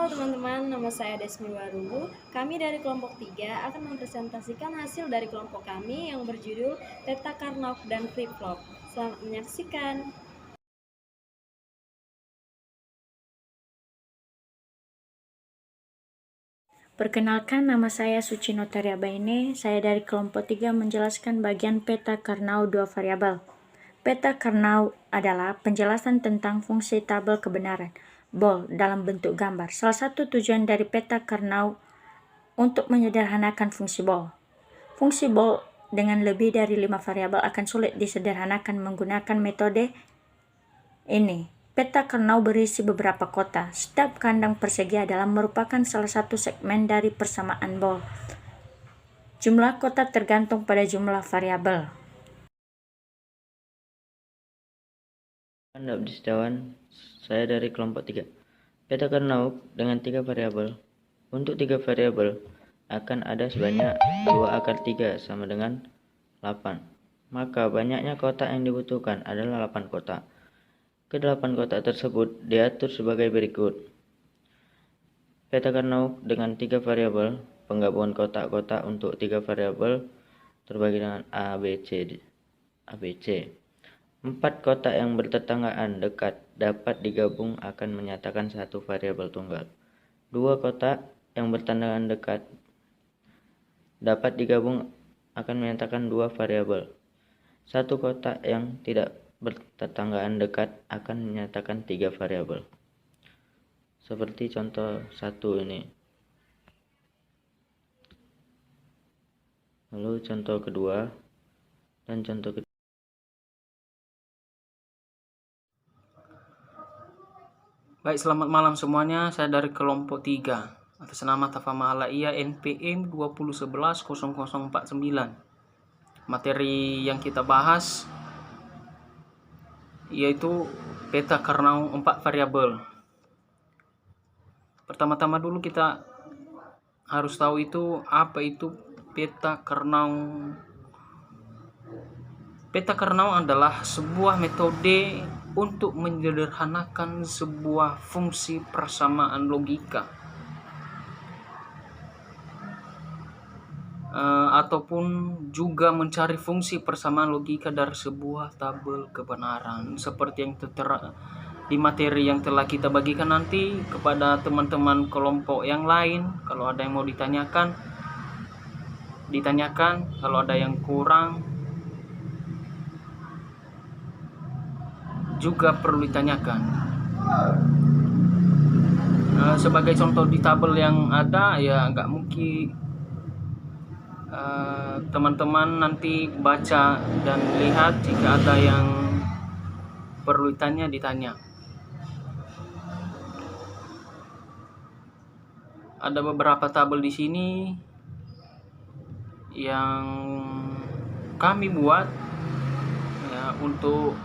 Halo teman-teman, nama saya Desmi Warubu. Kami dari kelompok 3 akan mempresentasikan hasil dari kelompok kami yang berjudul Theta Carnot dan Flip-Flop. Selamat menyaksikan. Perkenalkan, nama saya Sucino Tariabaine. Saya dari kelompok 3 menjelaskan bagian peta Carnot dua variabel. Peta Carnot adalah penjelasan tentang fungsi tabel kebenaran Bol dalam bentuk gambar. Salah satu tujuan dari peta Carnot untuk menyederhanakan fungsi Bol. Fungsi Bol dengan lebih dari 5 variabel akan sulit disederhanakan menggunakan metode ini. Peta Carnot berisi beberapa kota. Setiap kandang persegi adalah merupakan salah satu segmen dari persamaan Bol. Jumlah kota tergantung pada jumlah variabel. Anda sejawat, saya dari kelompok 3. Peta Carnot dengan 3 variabel. Untuk 3 variabel akan ada sebanyak 2 akar 3 sama dengan 8. Maka banyaknya kotak yang dibutuhkan adalah 8 kotak. Ke-8 kotak tersebut diatur sebagai berikut. Peta Carnot dengan 3 variabel, penggabungan kotak-kotak untuk 3 variabel terbagi dengan A, B, C. 4 kotak yang bertetanggaan dekat dapat digabung akan menyatakan satu variabel tunggal. 2 kotak yang bertetanggaan dekat dapat digabung akan menyatakan 2 variabel. 1 kotak yang tidak bertetanggaan dekat akan menyatakan 3 variabel. Seperti contoh 1 ini. Lalu contoh kedua dan contoh ketiga. Baik, selamat malam semuanya. Saya dari kelompok 3 atas nama Tafama Alaiya NPM 20110049. Materi yang kita bahas yaitu peta Carnot 4 variabel. Pertama-tama dulu kita harus tahu itu apa itu peta Carnot. Peta Carnot adalah sebuah metode untuk menyederhanakan sebuah fungsi persamaan logika ataupun juga mencari fungsi persamaan logika dari sebuah tabel kebenaran seperti yang tertera di materi yang telah kita bagikan. Nanti kepada teman-teman kelompok yang lain, kalau ada yang mau ditanyakan, kalau ada yang kurang juga perlu ditanyakan. Sebagai contoh di tabel yang ada, ya nggak mungkin teman-teman nanti baca dan lihat. Jika ada yang perlu ditanya. Ada beberapa tabel di sini yang kami buat ya, untuk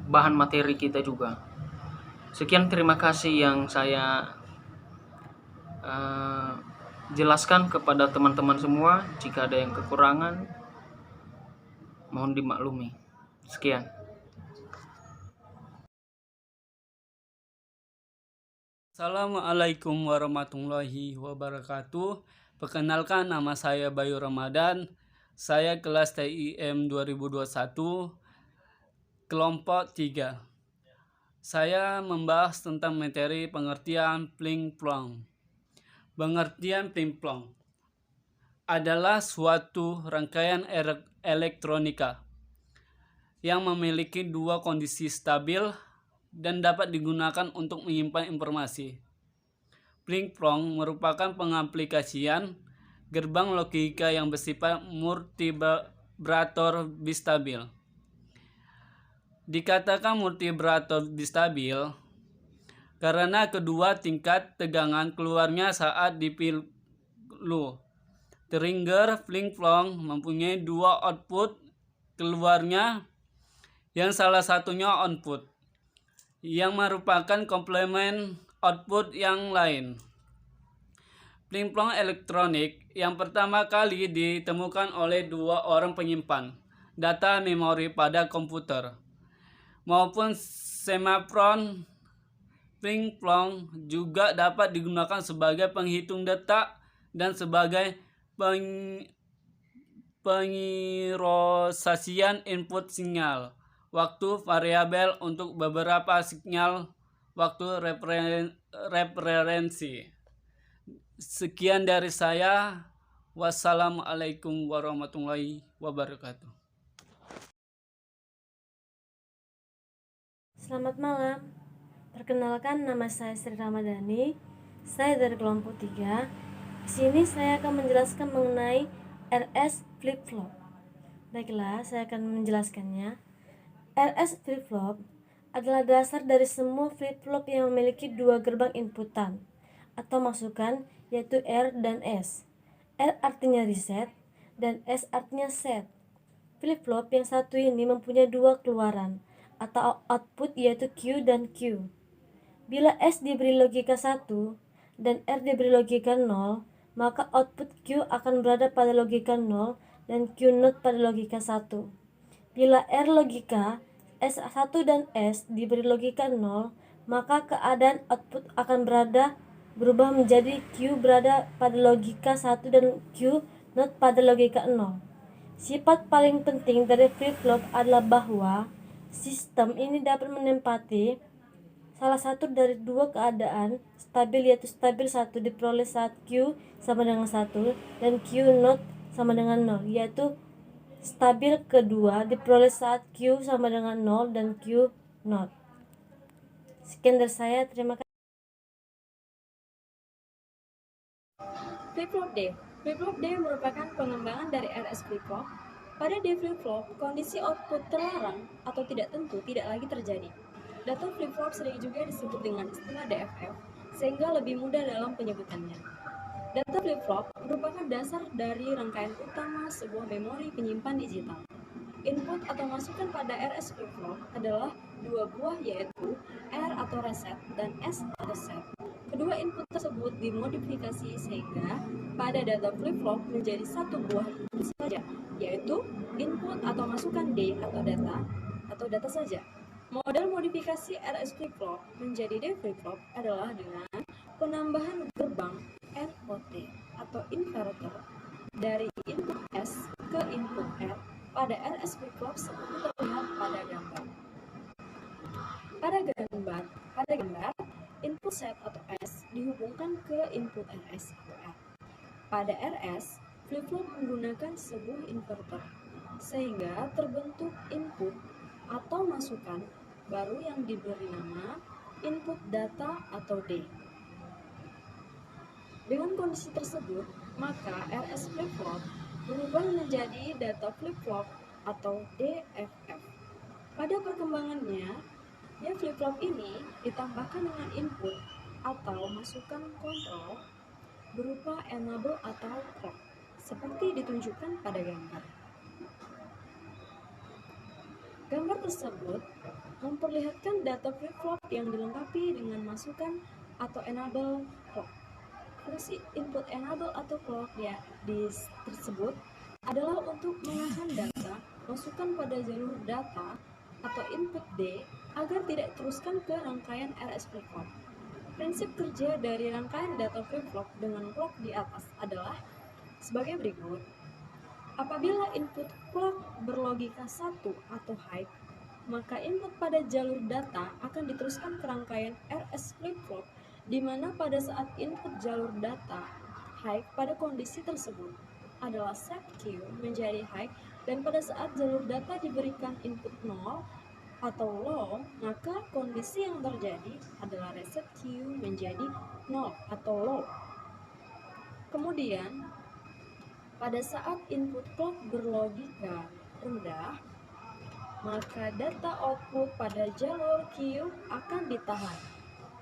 bahan materi kita juga. Sekian, terima kasih yang saya jelaskan kepada teman-teman semua. Jika ada yang kekurangan, mohon dimaklumi. Sekian. Assalamualaikum warahmatullahi wabarakatuh. Perkenalkan, nama saya Bayu Ramadan. Saya kelas TIM 2021, kelompok 3. Saya membahas tentang materi pengertian pling-plong. Pengertian pling-plong adalah suatu rangkaian elektronika yang memiliki dua kondisi stabil dan dapat digunakan untuk menyimpan informasi. Pling-plong merupakan pengaplikasian gerbang logika yang bersifat multivibrator bistabil. Dikatakan multivibrator bistabil karena kedua tingkat tegangan keluarnya saat dipilu. Trigger pling-plong mempunyai dua output keluarnya yang salah satunya output yang merupakan komplement output yang lain. Pling-plong elektronik yang pertama kali ditemukan oleh dua orang penyimpan data memori pada komputer maupun semapron flip-flop juga dapat digunakan sebagai penghitung detak dan sebagai pengirosasian input sinyal waktu variabel untuk beberapa sinyal waktu referensi. Sekian dari saya. Wassalamualaikum warahmatullahi wabarakatuh. Selamat malam. Perkenalkan, nama saya Sri Ramadhani. Saya dari kelompok 3. Di sini saya akan menjelaskan mengenai RS flip-flop. Baiklah, saya akan menjelaskannya. RS flip-flop adalah dasar dari semua flip-flop yang memiliki dua gerbang inputan atau masukan, yaitu R dan S. R artinya reset dan S artinya set. Flip-flop yang satu ini mempunyai dua keluaran atau output, yaitu Q dan Q. Bila S diberi logika 1 dan R diberi logika 0, maka output Q akan berada pada logika 0 dan Q not pada logika 1. Bila R logika S1 dan S diberi logika 0, maka keadaan output akan berubah menjadi Q berada pada logika 1 dan Q not pada logika 0. Sifat paling penting dari flip-flop adalah bahwa sistem ini dapat menempati salah satu dari dua keadaan stabil, yaitu stabil 1 diperoleh saat Q sama dengan 1 dan Q not sama dengan 0, yaitu stabil kedua diperoleh saat Q sama dengan 0 dan Q not. Sekian dari saya, terima kasih. Flip-flop D. Flip-flop D merupakan pengembangan dari RS flip-flop. Pada D flip-flop, kondisi output terlarang atau tidak tentu tidak lagi terjadi. Data flip-flop sering juga disebut dengan istilah DFF, sehingga lebih mudah dalam penyebutannya. Data flip-flop merupakan dasar dari rangkaian utama sebuah memori penyimpan digital. Input atau masukan pada RS flip-flop adalah dua buah, yaitu R atau reset dan S atau set. Kedua input tersebut dimodifikasi sehingga pada data flip-flop menjadi satu buah input saja, yaitu input atau masukan D atau data saja. Model modifikasi RS flip-flop menjadi D flip-flop adalah dengan penambahan gerbang ROT atau inverter dari input S ke input R pada RS flip-flop seperti terlihat pada gambar. Pada gambar, input set atau S dihubungkan ke input RS atau R. Pada RS, flip-flop menggunakan sebuah inverter, sehingga terbentuk input atau masukan baru yang diberi nama input data atau D. Dengan kondisi tersebut, maka RS flip-flop berubah menjadi data flip-flop atau DFF. Pada perkembangannya, D flip-flop ini ditambahkan dengan input atau masukan kontrol berupa enable atau clock, seperti ditunjukkan pada gambar. Gambar tersebut memperlihatkan data flip-flop yang dilengkapi dengan masukan atau enable clock. Fungsi input enable atau clock tersebut adalah untuk menahan data masukan pada jalur data atau input D agar tidak diteruskan ke rangkaian RS flip-flop. Prinsip kerja dari rangkaian data flip-flop dengan clock di atas adalah sebagai berikut. Apabila input clock berlogika 1 atau high, maka input pada jalur data akan diteruskan ke rangkaian RS flip-flop, di mana pada saat input jalur data high pada kondisi tersebut adalah set Q menjadi high, dan pada saat jalur data diberikan input 0 atau low, maka kondisi yang terjadi adalah reset Q menjadi 0 atau low. Kemudian, pada saat input clock berlogika rendah, maka data output pada jalur Q akan ditahan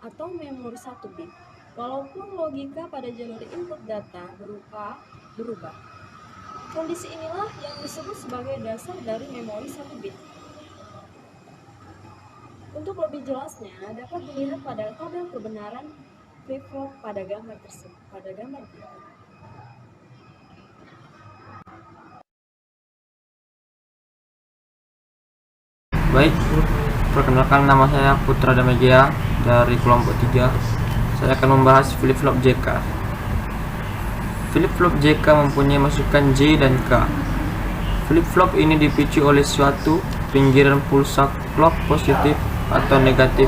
atau memori 1 bit, walaupun logika pada jalur input data berubah. Kondisi inilah yang disebut sebagai dasar dari memori 1 bit. Untuk lebih jelasnya, dapat dilihat pada tabel kebenaran flip-flop pada gambar tersebut. Baik, perkenalkan nama saya Putra Damegia dari kelompok 3, saya akan membahas flip-flop JK. Flip-flop JK mempunyai masukan J dan K. Flip-flop ini dipicu oleh suatu pinggiran pulsa clock positif atau negatif.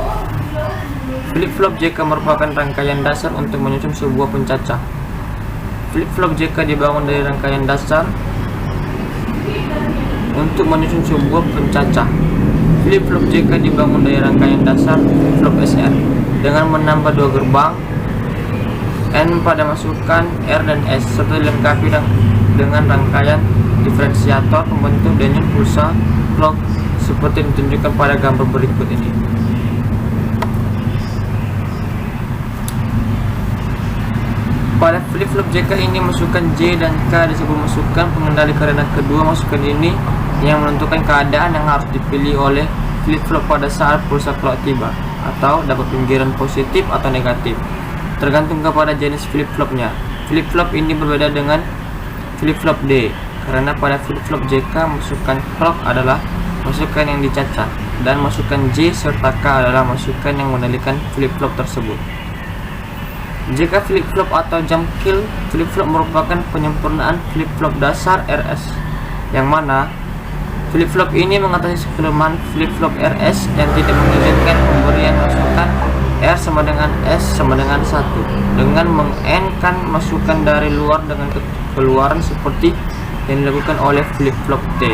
Flip-flop JK merupakan rangkaian dasar untuk menyusun sebuah pencacah. Flip-flop JK dibangun dari rangkaian dasar untuk menyusun sebuah pencacah. Flip-flop JK dibangun dari rangkaian dasar flip-flop SR dengan menambah 2 gerbang N pada masukan R dan S serta dilengkapi dengan rangkaian diferensiator pembentuk denyut pulsa clock seperti ditunjukkan pada gambar berikut ini. Pada flip-flop JK ini masukan J dan K disebut masukan pengendali karena kedua masukan ini yang menentukan keadaan yang harus dipilih oleh flip-flop pada saat pulsa clock tiba, atau dapat pinggiran positif atau negatif, tergantung kepada jenis flip-flopnya. Flip-flop ini berbeda dengan flip-flop D, karena pada flip-flop JK masukan clock adalah masukan yang dicacah, dan masukan J serta K adalah masukan yang mengendalikan flip-flop tersebut. Jika flip-flop atau jump kill flip-flop merupakan penyempurnaan flip-flop dasar RS, yang mana flip-flop ini mengatasi kelemahan flip-flop RS yang tidak mengizinkan pemberian masukan R sama dengan S sama dengan 1 dengan meng-N-kan masukan dari luar dengan keluaran seperti yang dilakukan oleh flip-flop T.